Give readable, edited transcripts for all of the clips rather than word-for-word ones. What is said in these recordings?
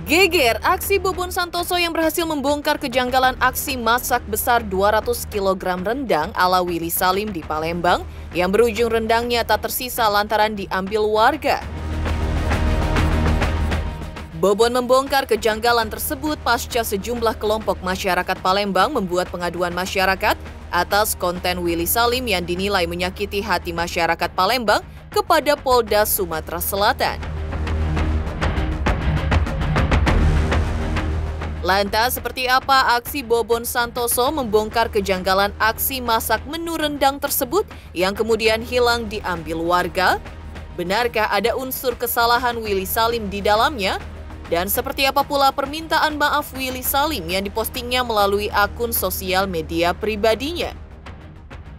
Geger, aksi Bobon Santoso yang berhasil membongkar kejanggalan aksi masak besar 200 kg rendang ala Willy Salim di Palembang yang berujung rendangnya tak tersisa lantaran diambil warga. Bobon membongkar kejanggalan tersebut pasca sejumlah kelompok masyarakat Palembang membuat pengaduan masyarakat atas konten Willy Salim yang dinilai menyakiti hati masyarakat Palembang kepada Polda Sumatera Selatan. Lantas, seperti apa aksi Bobon Santoso membongkar kejanggalan aksi masak menu rendang tersebut yang kemudian hilang diambil warga? Benarkah ada unsur kesalahan Willy Salim di dalamnya? Dan seperti apa pula permintaan maaf Willy Salim yang dipostingnya melalui akun sosial media pribadinya?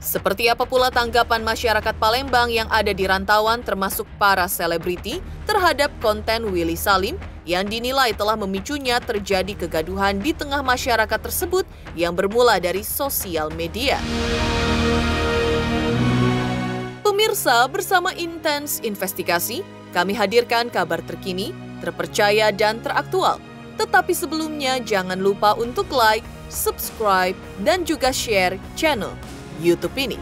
Seperti apa pula tanggapan masyarakat Palembang yang ada di rantauan termasuk para selebriti terhadap konten Willy Salim yang dinilai telah memicunya terjadi kegaduhan di tengah masyarakat tersebut yang bermula dari sosial media. Pemirsa, bersama Intens Investigasi, kami hadirkan kabar terkini, terpercaya dan teraktual. Tetapi sebelumnya jangan lupa untuk like, subscribe, dan juga share channel YouTube ini.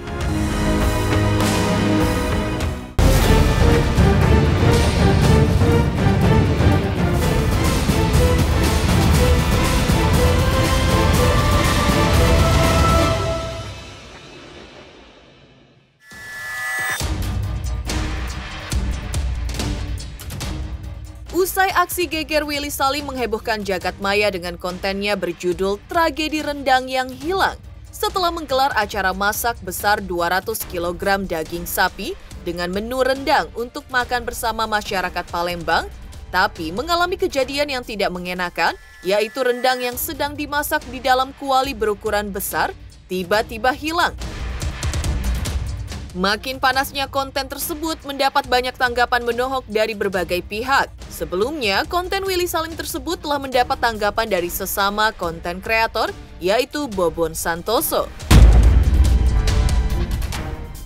Usai aksi geger Willy Salim menghebohkan jagat maya dengan kontennya berjudul Tragedi Rendang yang Hilang setelah menggelar acara masak besar 200 kg daging sapi dengan menu rendang untuk makan bersama masyarakat Palembang, tapi mengalami kejadian yang tidak mengenakan, yaitu rendang yang sedang dimasak di dalam kuali berukuran besar tiba-tiba hilang. Makin panasnya konten tersebut mendapat banyak tanggapan menohok dari berbagai pihak. Sebelumnya, konten Willy Salim tersebut telah mendapat tanggapan dari sesama konten kreator, yaitu Bobon Santoso.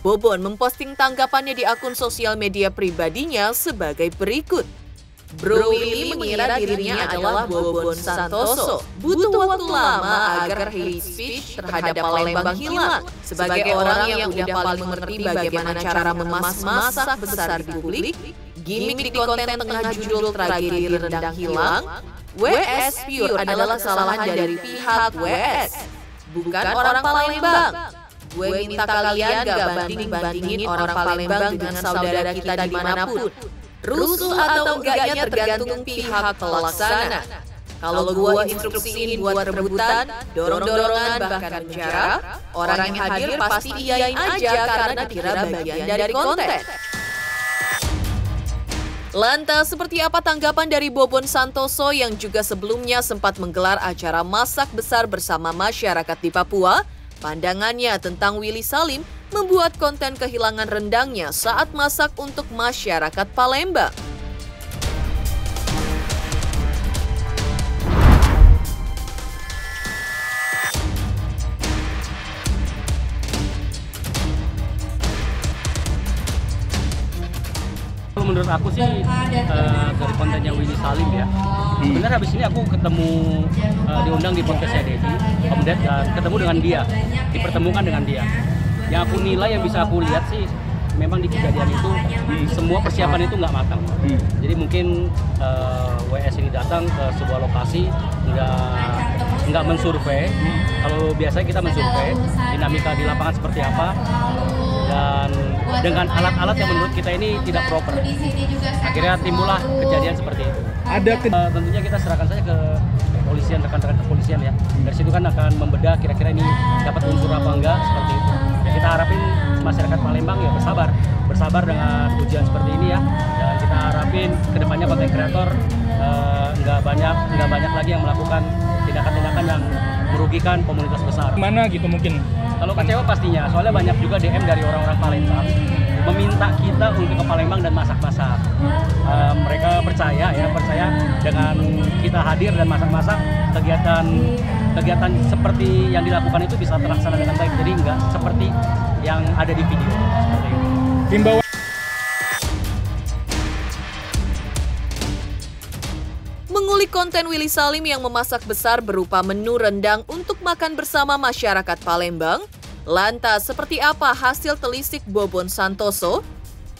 Bobon memposting tanggapannya di akun sosial media pribadinya sebagai berikut. Bro Willy mengira dirinya adalah Bobon Santoso. Butuh waktu lama agar hate speech terhadap Palembang hilang. Sebagai orang yang udah paling mengerti bagaimana cara memasak besar di publik, gimmick di konten tengah judul Tragedi Rendang Hilang, WS Pure adalah kesalahan dari pihak WS, bukan orang Palembang. Gue minta kalian gak banding-bandingin orang Palembang dengan saudara kita dimanapun. Rusuh atau enggaknya tergantung pihak pelaksana. Kalau gua instruksiin buat rebutan, dorong-dorongan bahkan penjara, orang yang hadir pasti iyain aja karena dikira bagian dari konten. Lantas, seperti apa tanggapan dari Bobon Santoso yang juga sebelumnya sempat menggelar acara masak besar bersama masyarakat di Papua? Pandangannya tentang Willy Salim membuat konten kehilangan rendangnya saat masak untuk masyarakat Palembang. Menurut aku sih dari kontennya Willy Salim ya. Sebenarnya habis ini aku ketemu diundang di podcastnya Deddy, Om Ded, dan ketemu dengan dia, dipertemukan dengan dia. Yang aku nilai, yang bisa aku lihat sih, memang di kejadian itu semua persiapan itu nggak matang. Jadi mungkin WS ini datang ke sebuah lokasi nggak mensurvei. Kalau biasanya kita mensurvei dinamika di lapangan seperti apa, dan dengan alat-alat yang menurut kita ini tidak proper. Akhirnya timbullah kejadian seperti itu. Tentunya kita serahkan saja ke kepolisian, rekan-rekan kepolisian ya. Dari situ kan akan membedah kira-kira ini dapat unsur apa enggak, seperti itu. Ya, kita harapin masyarakat Palembang ya bersabar dengan ujian seperti ini ya. Dan kita harapin kedepannya konten kreator nggak banyak lagi yang melakukan tindakan-tindakan yang merugikan komunitas besar. Mana gitu mungkin? Kalau kecewa pastinya, soalnya banyak juga DM dari orang-orang Palembang meminta kita untuk ke Palembang dan masak-masak. Mereka percaya dengan kita hadir dan masak-masak, kegiatan seperti yang dilakukan itu bisa terlaksana dengan baik. Jadi nggak seperti yang ada di video. Seperti itu. Himbauan Mengulik konten Willy Salim yang memasak besar berupa menu rendang untuk makan bersama masyarakat Palembang, lantas seperti apa hasil telisik Bobon Santoso?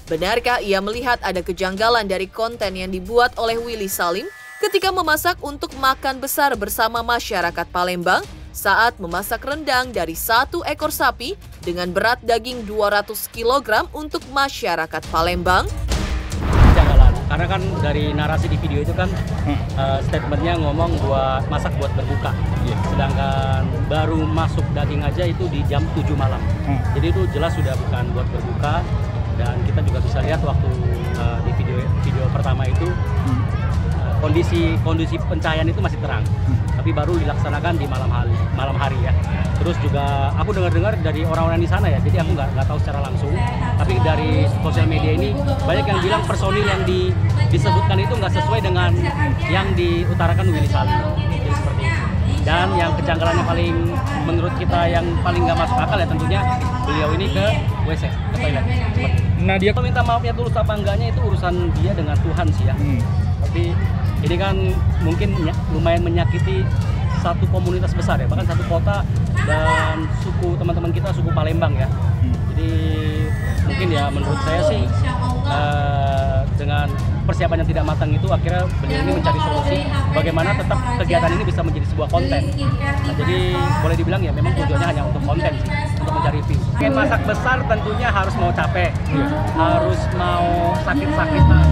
Benarkah ia melihat ada kejanggalan dari konten yang dibuat oleh Willy Salim ketika memasak untuk makan besar bersama masyarakat Palembang saat memasak rendang dari 1 ekor sapi dengan berat daging 200 kg untuk masyarakat Palembang? Kejanggalan, karena kan dari narasi di video itu kan statementnya ngomong masak buat berbuka. Sedangkan baru masuk daging aja itu di jam 7 malam. Jadi itu jelas sudah bukan buat berbuka. Dan kita juga bisa lihat waktu di video pertama itu kondisi pencahayaan itu masih terang, tapi baru dilaksanakan di malam hari ya. Terus juga aku dengar dari orang-orang di sana ya, jadi aku nggak tahu secara langsung, tapi dari sosial media ini banyak yang bilang personil yang disebutkan itu nggak sesuai dengan yang diutarakan Willy Salim. Jadi seperti itu. Dan yang kejanggalan yang paling menurut kita yang paling nggak masuk akal ya tentunya beliau ini ke WC, ke toilet. Nah, dia minta maafnya tulus apa enggaknya itu urusan dia dengan Tuhan sih ya. Tapi ini kan mungkin lumayan menyakiti satu komunitas besar ya, bahkan satu kota dan suku teman-teman kita, suku Palembang ya. Jadi mungkin ya menurut saya sih dengan persiapan yang tidak matang itu akhirnya beliau ini mencari solusi bagaimana tetap kegiatan ini bisa menjadi sebuah konten. Nah, jadi boleh dibilang ya memang tujuannya hanya untuk konten sih, untuk mencari view. Pengen masak besar tentunya harus mau capek, harus mau sakit-sakitan.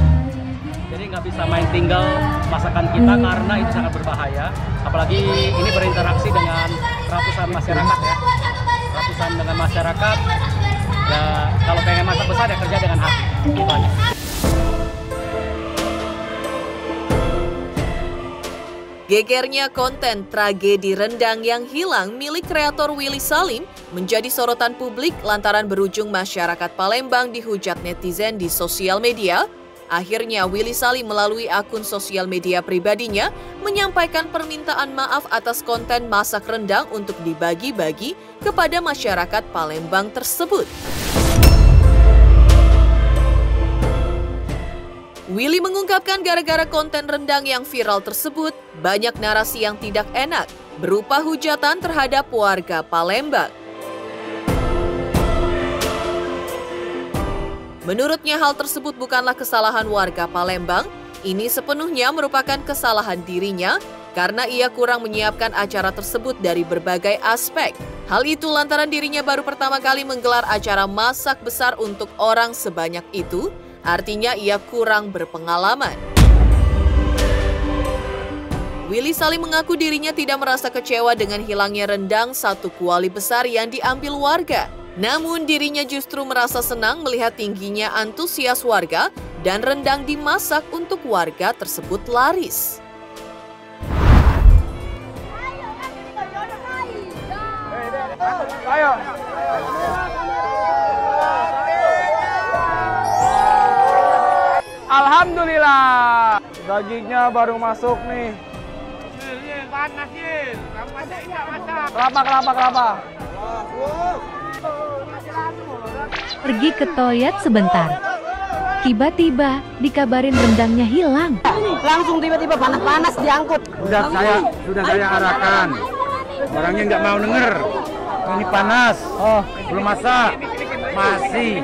Jadi nggak bisa main tinggal masakan kita karena itu sangat berbahaya. Apalagi ini berinteraksi dengan ratusan masyarakat ya, ratusan dengan masyarakat. Ya kalau pengen masak besar ya kerja dengan hati. Gitu aja. Gegernya konten tragedi rendang yang hilang milik kreator Willy Salim menjadi sorotan publik lantaran berujung masyarakat Palembang dihujat netizen di sosial media. Akhirnya Willy Salim melalui akun sosial media pribadinya menyampaikan permintaan maaf atas konten masak rendang untuk dibagi-bagi kepada masyarakat Palembang tersebut. Willy mengungkapkan gara-gara konten rendang yang viral tersebut, banyak narasi yang tidak enak, berupa hujatan terhadap warga Palembang. Menurutnya hal tersebut bukanlah kesalahan warga Palembang, ini sepenuhnya merupakan kesalahan dirinya karena ia kurang menyiapkan acara tersebut dari berbagai aspek. Hal itu lantaran dirinya baru pertama kali menggelar acara masak besar untuk orang sebanyak itu, artinya ia kurang berpengalaman. Willy Salim mengaku dirinya tidak merasa kecewa dengan hilangnya rendang 1 kuali besar yang diambil warga. Namun dirinya justru merasa senang melihat tingginya antusias warga dan rendang dimasak untuk warga tersebut laris. Ayo. Alhamdulillah, dagingnya baru masuk nih. Panas, Yil. Kamu masak enggak masak? Kelapa. Pergi ke toilet sebentar. Tiba-tiba dikabarin rendangnya hilang. Langsung tiba-tiba panas-panas diangkut. Sudah saya arahkan. Orangnya nggak mau denger. Ini panas. Oh, belum masak. Masih.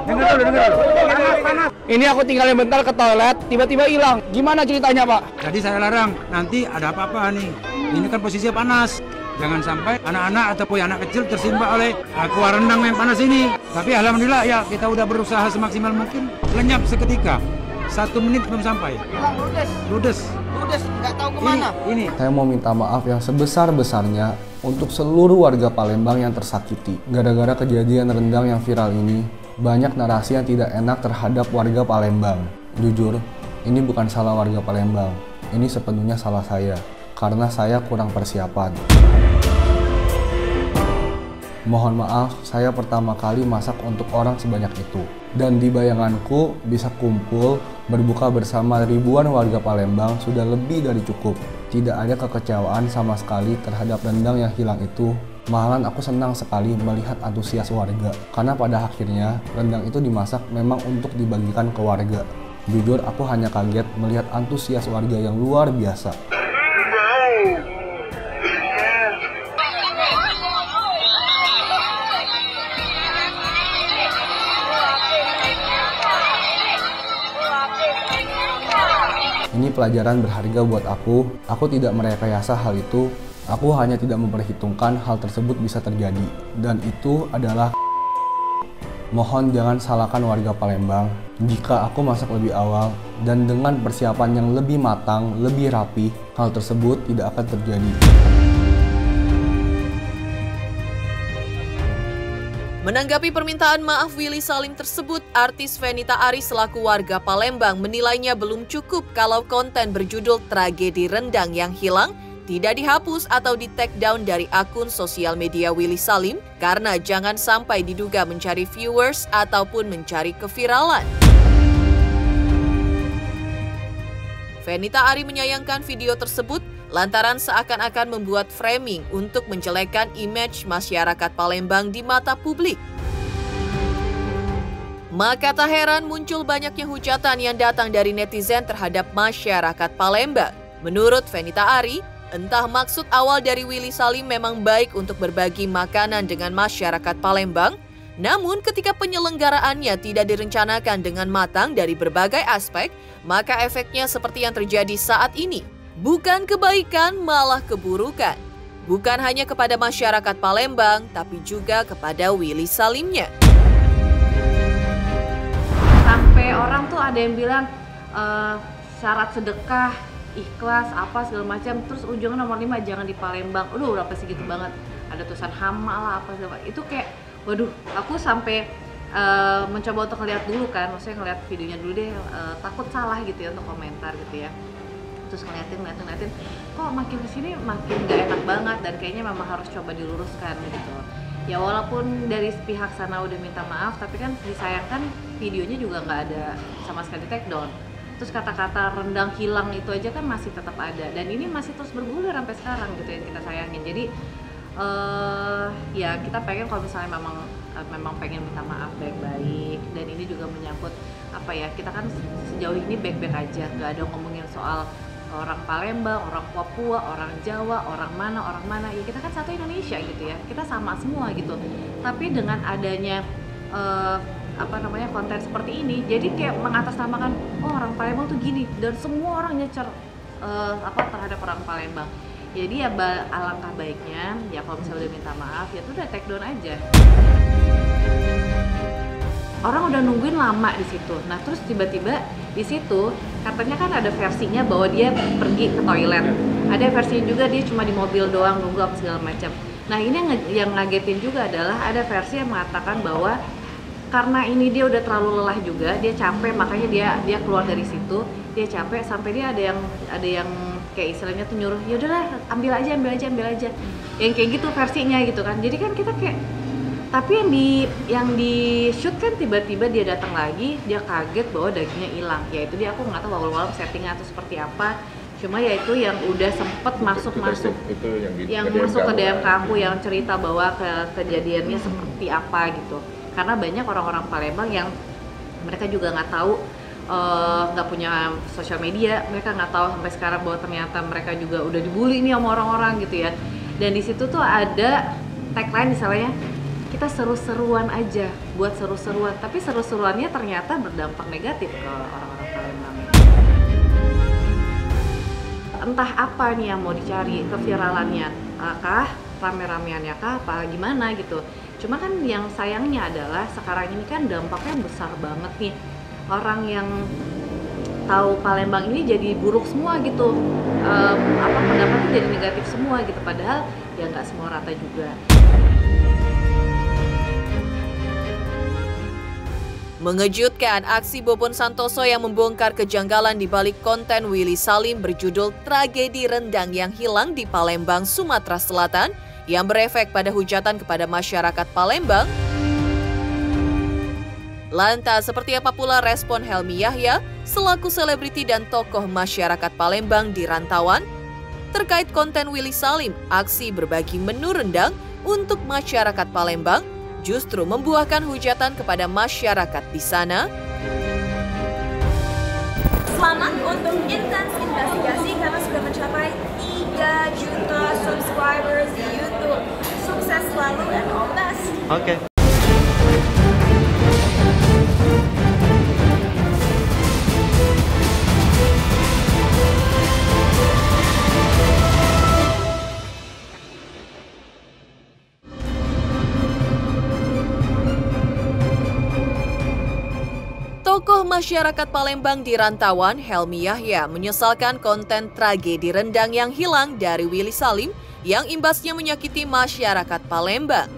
Dengar dulu. Panas. Ini aku tinggalin bentar ke toilet, tiba-tiba hilang. Gimana ceritanya, Pak? Tadi saya larang, nanti ada apa-apa nih. Ini kan posisinya panas. Jangan sampai anak-anak ataupun anak kecil tersimpa oleh kuah rendang yang panas ini. Tapi alhamdulillah ya kita udah berusaha semaksimal mungkin. Lenyap seketika. 1 menit belum sampai. Ludes, nggak tahu kemana. Ini. Saya mau minta maaf yang sebesar-besarnya untuk seluruh warga Palembang yang tersakiti. Gara-gara kejadian rendang yang viral ini, banyak narasi yang tidak enak terhadap warga Palembang. Jujur, ini bukan salah warga Palembang. Ini sepenuhnya salah saya, karena saya kurang persiapan. Mohon maaf, saya pertama kali masak untuk orang sebanyak itu. Dan di bayanganku bisa kumpul, berbuka bersama ribuan warga Palembang sudah lebih dari cukup. Tidak ada kekecewaan sama sekali terhadap rendang yang hilang itu. Malahan aku senang sekali melihat antusias warga. Karena pada akhirnya rendang itu dimasak memang untuk dibagikan ke warga. Jujur aku hanya kaget melihat antusias warga yang luar biasa. Ini pelajaran berharga buat aku. Aku tidak merekayasa hal itu. Aku hanya tidak memperhitungkan hal tersebut bisa terjadi. Dan itu adalah mohon jangan salahkan warga Palembang. Jika aku masak lebih awal dan dengan persiapan yang lebih matang, lebih rapi, hal tersebut tidak akan terjadi. Menanggapi permintaan maaf Willy Salim tersebut, artis Fenita Arie selaku warga Palembang menilainya belum cukup kalau konten berjudul Tragedi Rendang yang Hilang tidak dihapus atau di-take down dari akun sosial media Willy Salim karena jangan sampai diduga mencari viewers ataupun mencari keviralan. Fenita Arie menyayangkan video tersebut lantaran seakan-akan membuat framing untuk menjelekkan image masyarakat Palembang di mata publik. Maka tak heran muncul banyaknya hujatan yang datang dari netizen terhadap masyarakat Palembang. Menurut Fenita Arie, entah maksud awal dari Willy Salim memang baik untuk berbagi makanan dengan masyarakat Palembang, namun ketika penyelenggaraannya tidak direncanakan dengan matang dari berbagai aspek, maka efeknya seperti yang terjadi saat ini. Bukan kebaikan, malah keburukan. Bukan hanya kepada masyarakat Palembang, tapi juga kepada Willy Salimnya. Sampai orang tuh ada yang bilang syarat sedekah, ikhlas, apa segala macam. Terus ujungnya nomor 5 jangan di Palembang. Udah berapa segitu banget. Ada tulisan hama lah, apa segala macam. Itu kayak, waduh, aku sampai mencoba untuk ngeliat dulu kan. Maksudnya ngeliat videonya dulu deh, takut salah gitu ya untuk komentar gitu ya. Terus ngeliatin, kok makin kesini makin gak enak banget dan kayaknya memang harus coba diluruskan gitu. Ya walaupun dari pihak sana udah minta maaf, tapi kan disayangkan videonya juga nggak ada sama sekali take down. Terus kata-kata rendang hilang itu aja kan masih tetap ada dan ini masih terus bergulir sampai sekarang gitu yang kita sayangin. Jadi ya kita pengen kalau misalnya memang pengen minta maaf baik-baik dan ini juga menyangkut apa ya, kita kan sejauh ini baik-baik aja, nggak ada ngomongin soal orang Palembang, orang Papua, orang Jawa, orang mana, ya kita kan satu Indonesia gitu ya, kita sama semua gitu. Tapi dengan adanya konten seperti ini, jadi kayak mengatasnamakan orang Palembang tuh gini dan semua orang nyecer terhadap orang Palembang. Jadi ya alangkah baiknya ya kalau misalnya udah minta maaf ya tuh udah take down aja. Orang udah nungguin lama di situ. Nah, terus tiba-tiba di situ katanya kan ada versinya bahwa dia pergi ke toilet. Ada versinya juga dia cuma di mobil doang nunggu apa segala macam. Nah, ini yang ngagetin juga adalah ada versi yang mengatakan bahwa karena ini dia udah terlalu lelah juga, dia capek makanya dia keluar dari situ. Dia capek sampai dia ada yang kayak istilahnya tuh nyuruh, ya udahlah ambil aja. Yang kayak gitu versinya gitu kan. Jadi kan kita kayak, tapi yang di shoot kan tiba-tiba dia datang lagi, dia kaget bahwa dagingnya hilang. Ya itu dia, aku nggak tahu walau settingnya atau seperti apa. Cuma ya itu yang udah sempet masuk yang masuk ke DM ke aku yang cerita bahwa kejadiannya seperti apa gitu. Karena banyak orang-orang Palembang yang mereka juga nggak tahu, nggak punya sosial media, mereka nggak tahu sampai sekarang bahwa ternyata mereka juga udah dibully nih sama orang-orang gitu ya. Dan di situ tuh ada tagline misalnya, kita seru-seruan aja, buat seru-seruan, tapi seru-seruannya ternyata berdampak negatif ke orang-orang Palembang. Entah apa nih yang mau dicari, keviralannya kah, rame-rameannya kah, apa gimana gitu. Cuma kan yang sayangnya adalah sekarang ini kan dampaknya besar banget nih. Orang yang tahu Palembang ini jadi buruk semua gitu, pendapatnya jadi negatif semua gitu, padahal ya nggak semua rata juga. Mengejutkan, aksi Bobon Santoso yang membongkar kejanggalan di balik konten Willy Salim berjudul Tragedi Rendang yang Hilang di Palembang, Sumatera Selatan yang berefek pada hujatan kepada masyarakat Palembang. Lantas, seperti apa pula respon Helmi Yahya selaku selebriti dan tokoh masyarakat Palembang di rantauan terkait konten Willy Salim, aksi berbagi menu rendang untuk masyarakat Palembang justru membuahkan hujatan kepada masyarakat di sana? Selamat untuk Intens Investigasi karena sudah mencapai 3 juta subscribers di YouTube. Sukses selalu and all the best. Oke. Tokoh masyarakat Palembang di rantauan, Helmi Yahya, menyesalkan konten tragedi rendang yang hilang dari Willy Salim yang imbasnya menyakiti masyarakat Palembang.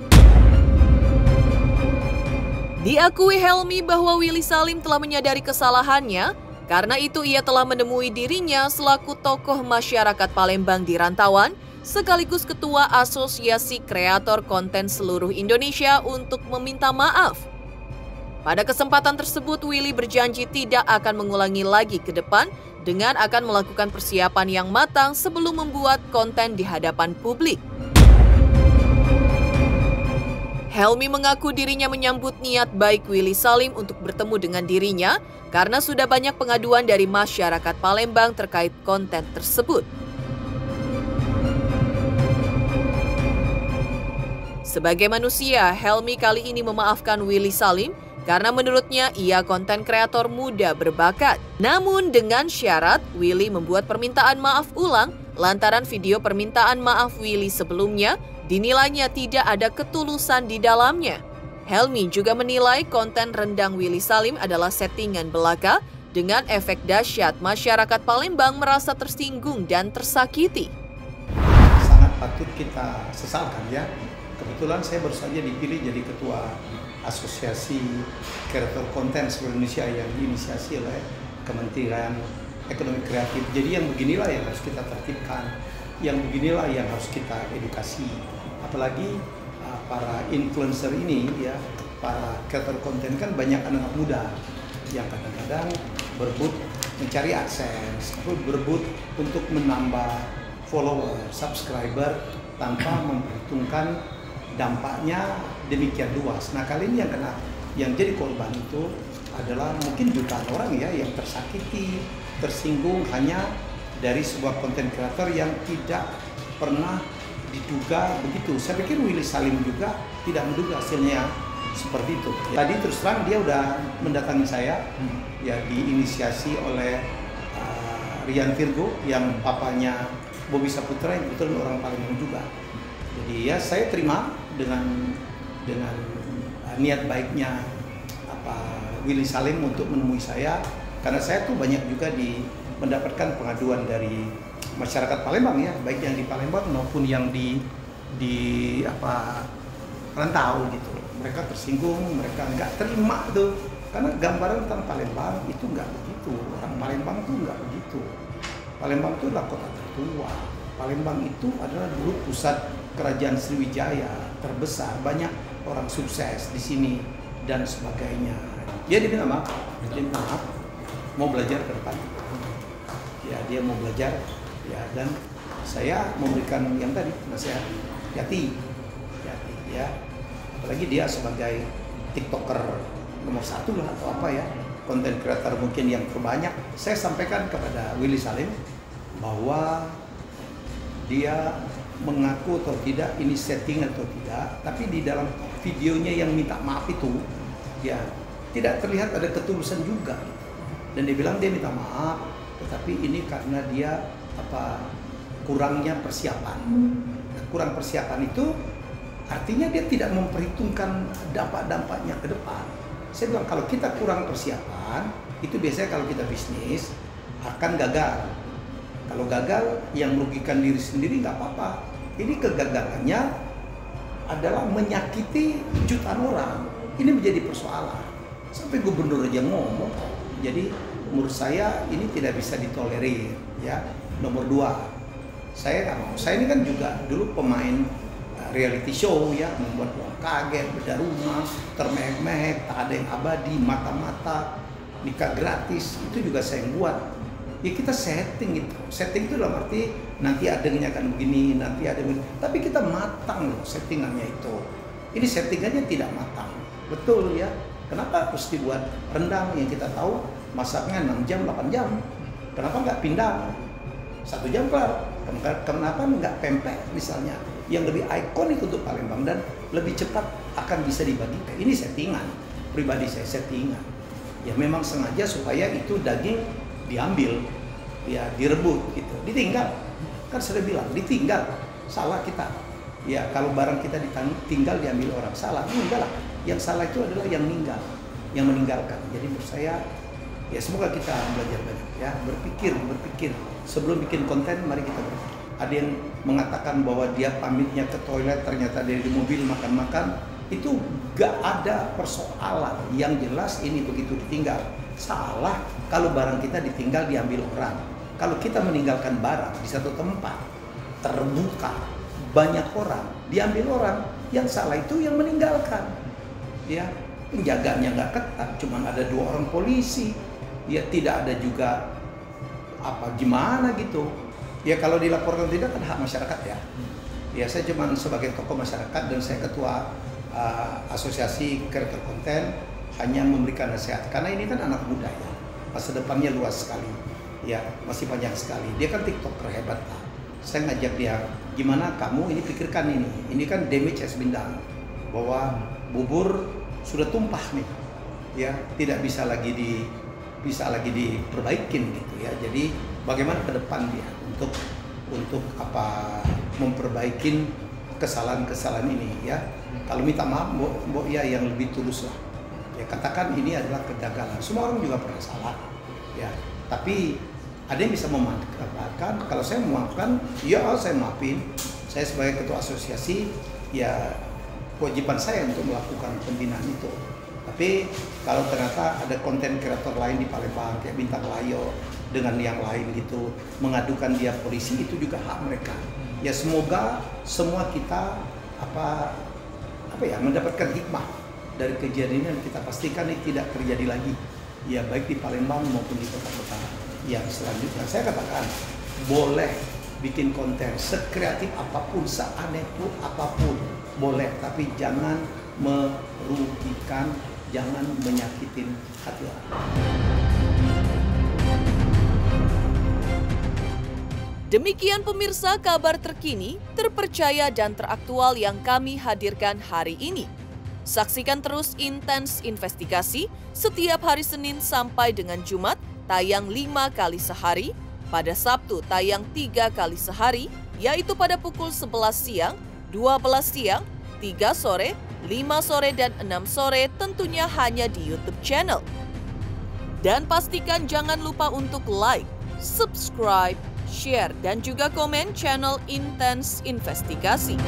Diakui Helmi bahwa Willy Salim telah menyadari kesalahannya, karena itu ia telah menemui dirinya selaku tokoh masyarakat Palembang di rantauan, sekaligus Ketua Asosiasi Kreator Konten Seluruh Indonesia untuk meminta maaf. Pada kesempatan tersebut, Willy berjanji tidak akan mengulangi lagi ke depan dengan akan melakukan persiapan yang matang sebelum membuat konten di hadapan publik. Helmi mengaku dirinya menyambut niat baik Willy Salim untuk bertemu dengan dirinya karena sudah banyak pengaduan dari masyarakat Palembang terkait konten tersebut. Sebagai manusia, Helmi kali ini memaafkan Willy Salim karena menurutnya ia konten kreator muda berbakat. Namun dengan syarat Willy membuat permintaan maaf ulang lantaran video permintaan maaf Willy sebelumnya dinilainya tidak ada ketulusan di dalamnya. Helmi juga menilai konten rendang Willy Salim adalah settingan belaka dengan efek dahsyat masyarakat Palembang merasa tersinggung dan tersakiti. Sangat patut kita sesalkan ya. Kebetulan saya baru saja dipilih jadi ketua Asosiasi Kreator Konten Seluruh Indonesia yang diinisiasi oleh Kementerian Ekonomi Kreatif. Jadi yang beginilah yang harus kita tertibkan, yang beginilah yang harus kita edukasi. Apalagi para influencer ini ya, para kreator konten kan banyak anak-anak muda yang kadang-kadang berebut mencari AdSense, berebut untuk menambah follower, subscriber tanpa memperhitungkan dampaknya demikian luas. Nah kali ini yang jadi korban itu adalah mungkin jutaan orang ya yang tersakiti, tersinggung hanya dari sebuah konten kreator yang tidak pernah diduga begitu. Saya pikir Willy Salim juga tidak menduga hasilnya seperti itu. Tadi terus terang dia udah mendatangi saya, ya diinisiasi oleh Rian Virgo yang papanya Bobby Saputra yang betul orang Palembang juga. Jadi ya saya terima dengan niat baiknya Willy Salim untuk menemui saya, karena saya tuh banyak juga mendapatkan pengaduan dari masyarakat Palembang ya, baik yang di Palembang maupun yang di rantau gitu. Mereka tersinggung, mereka nggak terima tuh, karena gambaran tentang Palembang itu nggak begitu. Orang Palembang tuh nggak begitu. Palembang itu adalah kota tertua. Palembang itu adalah dulu pusat kerajaan Sriwijaya terbesar, banyak orang sukses di sini dan sebagainya. Dia diminta maaf, mau belajar ke depan. Ya dia mau belajar, ya dan saya memberikan yang tadi nasihat, hati, ya. Apalagi dia sebagai TikToker nomor 1 lah atau apa ya, konten kreator mungkin yang terbanyak. Saya sampaikan kepada Willy Salim bahwa dia mengaku atau tidak ini setting atau tidak, tapi di dalam videonya yang minta maaf itu ya tidak terlihat ada ketulusan juga, dan dia bilang dia minta maaf tetapi ini karena dia kurangnya persiapan. Kurang persiapan itu artinya dia tidak memperhitungkan dampak-dampaknya ke depan. Saya bilang kalau kita kurang persiapan itu biasanya kalau kita bisnis akan gagal. Kalau gagal, yang merugikan diri sendiri nggak apa-apa. Ini kegagalannya adalah menyakiti jutaan orang. Ini menjadi persoalan. Sampai gubernur aja ngomong. Jadi menurut saya ini tidak bisa ditolerir. Ya. Nomor 2, saya nggak mau. Saya ini kan juga dulu pemain reality show ya, membuat orang kaget, bedah rumah, termehek-mehek, tak ada yang abadi, mata-mata, nikah gratis. Itu juga saya yang buat. Ya kita setting itu. Setting itu dalam arti nanti adanya akan begini, nanti ada begini. Tapi kita matang loh settingannya itu. Ini settingannya tidak matang. Betul ya. Kenapa harus dibuat rendang yang kita tahu masaknya 6 jam, 8 jam. Kenapa nggak pindah 1 jam kelar? Kenapa nggak pempek misalnya, yang lebih ikonik untuk Palembang dan lebih cepat akan bisa dibagi. Ini settingan, pribadi saya settingan. Ya memang sengaja supaya itu daging diambil, ya direbut gitu, ditinggal. Kan sudah bilang, ditinggal, salah kita. Ya kalau barang kita ditinggal diambil orang, salah. Enggak lah, yang salah itu adalah yang meninggalkan. Jadi menurut saya, ya semoga kita belajar banyak ya, berpikir sebelum bikin konten, mari kita berpikir. Ada yang mengatakan bahwa dia pamitnya ke toilet ternyata dari di mobil makan-makan, itu gak ada persoalan. Yang jelas ini begitu ditinggal, salah kalau barang kita ditinggal diambil orang. Kalau kita meninggalkan barang di satu tempat terbuka, banyak orang, diambil orang, yang salah itu yang meninggalkan. Ya, penjaganya nggak ketat, cuma ada 2 orang polisi. Ya tidak ada juga apa gimana gitu. Ya kalau dilaporkan tidak kan hak masyarakat ya. Ya saya cuma sebagai tokoh masyarakat dan saya ketua asosiasi kreator konten hanya memberikan nasihat karena ini kan anak muda ya, masa depannya luas sekali ya, masih panjang sekali. Dia kan tiktoker hebat lah. Saya ngajak dia, gimana kamu ini pikirkan ini kan damage has been done, bahwa bubur sudah tumpah nih ya, tidak bisa lagi diperbaikin gitu ya. Jadi bagaimana ke depan dia untuk apa memperbaikin kesalahan-kesalahan ini ya. Kalau minta maaf, mbok ya yang lebih tulus lah. Ya katakan ini adalah kegagalan. Semua orang juga pernah salah ya. Tapi ada yang bisa memaafkan. Kalau saya memaafkan, ya saya maafin. Saya sebagai ketua asosiasi, ya kewajiban saya untuk melakukan pembinaan itu. Tapi kalau ternyata ada konten kreator lain di Palembang kayak Bintang Layo dengan yang lain gitu mengadukan dia polisi, itu juga hak mereka. Ya semoga semua kita apa ya mendapatkan hikmah dari kejadian yang kita pastikan ini tidak terjadi lagi. Ya baik di Palembang maupun di kota-kota yang selanjutnya. Saya katakan boleh bikin konten sekreatif apapun, seaneh pun apapun boleh, tapi jangan merugikan, jangan menyakitin hati orang. Demikian pemirsa kabar terkini, terpercaya dan teraktual yang kami hadirkan hari ini. Saksikan terus Intens Investigasi setiap hari Senin sampai dengan Jumat tayang 5 kali sehari, pada Sabtu tayang 3 kali sehari, yaitu pada pukul 11 siang, 12 siang, 3 sore, 5 sore, dan 6 sore tentunya hanya di YouTube channel. Dan pastikan jangan lupa untuk like, subscribe, share, dan juga komen channel Intens Investigasi.